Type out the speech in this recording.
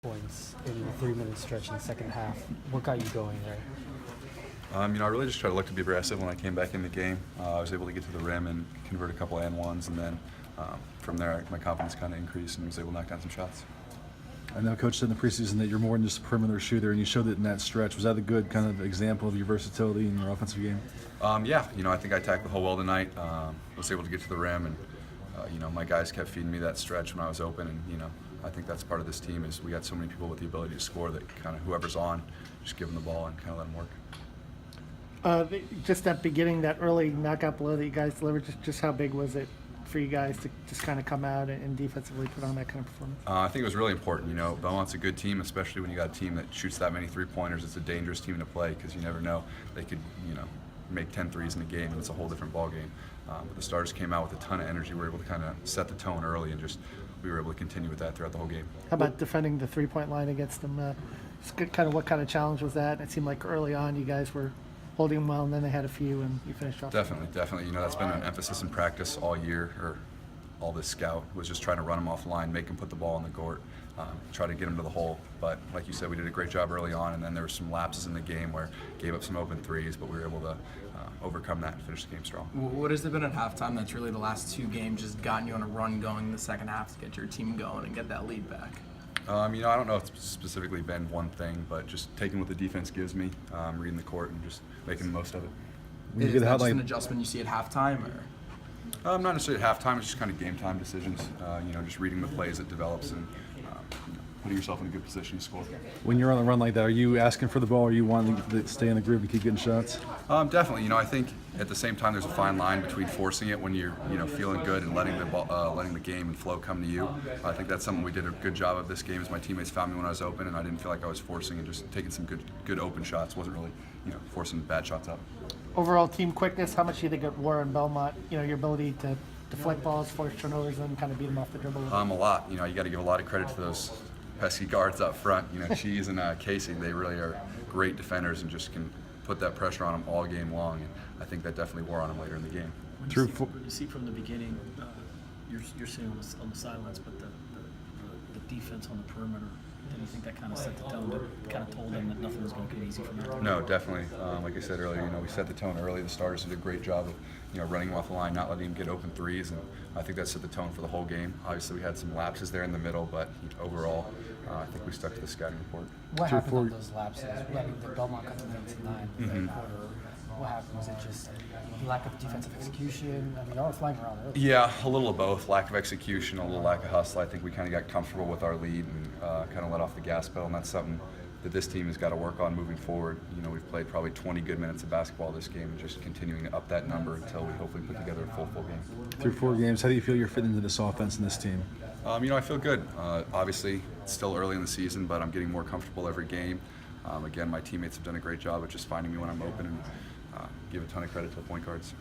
points in the 3-minute stretch in the second half. What got you going there? I really just tried to look to be aggressive when I came back in the game. I was able to get to the rim and convert a couple and ones, and then from there my confidence kind of increased and was able to knock down some shots. I know Coach said in the preseason that you're more than just a perimeter shooter, and you showed it in that stretch. Was that a good kind of example of your versatility in your offensive game? Yeah, I think I tackled the hole well tonight. Was able to get to the rim, and my guys kept feeding me that stretch when I was open, and I think that's part of this team is we got so many people with the ability to score that kind of whoever's on, just give them the ball and kind of let them work. Just that beginning, that early knockout blow that you guys delivered, just how big was it for you guys to just kind of come out and defensively put on that kind of performance? I think it was really important. Belmont's a good team, especially when you got a team that shoots that many three-pointers. It's a dangerous team to play because you never know. They could, make 10 threes in a game, and it's a whole different ball game. But the starters came out with a ton of energy. We were able to kind of set the tone early, and we were able to continue with that throughout the whole game. How about defending the three-point line against them? What kind of challenge was that? It seemed like early on you guys were holding them well, and then they had a few, and you finished off. Definitely. That's been an emphasis in practice all year, or all this scout, was just trying to run them off the line, make them put the ball in the court, try to get them to the hole. But like you said, we did a great job early on, and then there were some lapses in the game where gave up some open threes, but we were able to overcome that and finish the game strong. What has it been at halftime that's really the last two games just gotten you on a run going in the second half to get your team going and get that lead back? I don't know if it's specifically been one thing, but just taking what the defense gives me, reading the court, and just making the most of it. Is that just an adjustment you see at halftime, or? Not necessarily at halftime. It's just kind of game time decisions. Just reading the plays it develops and putting yourself in a good position to score. When you're on a run like that, are you asking for the ball, or are you wanting to stay in the groove and keep getting shots? Definitely. I think at the same time there's a fine line between forcing it when you're feeling good and letting the game and flow come to you. I think that's something we did a good job of this game. As my teammates found me when I was open, and I didn't feel like I was forcing and just taking some good open shots. Wasn't really forcing bad shots up. Overall team quickness, how much do you think it wore in Belmont? Your ability to deflect balls, force turnovers, and kind of beat them off the dribble? A lot. You got to give a lot of credit to those pesky guards up front. Cheese and Casey, they really are great defenders and just can put that pressure on them all game long. And I think that definitely wore on them later in the game. You see from the beginning, you're seeing on the sidelines, but the defense on the perimeter. Do you think that kind of set the tone, that kind of told them that nothing was going to get easy from there? No, definitely. Like I said earlier, we set the tone early. The starters did a great job of, running them off the line, not letting them get open threes, and I think that set the tone for the whole game. Obviously, we had some lapses there in the middle, but overall, I think we stuck to the scouting report. What happened on those lapses? The Belmont got the 9 in the third quarter. What happened? Was it just lack of defensive execution? Y'all were flying around early. Yeah, a little of both. Lack of execution, a little lack of hustle. I think we kind of got comfortable with our lead and kind of let off the gas pedal, and that's something that this team has got to work on moving forward. We've played probably 20 good minutes of basketball this game, and just continuing to up that number until we hopefully put together a full game. Through 4 games, how do you feel you're fitting into this offense and this team? I feel good. Obviously, it's still early in the season, but I'm getting more comfortable every game. Again, my teammates have done a great job of just finding me when I'm open, and give a ton of credit to the point guards.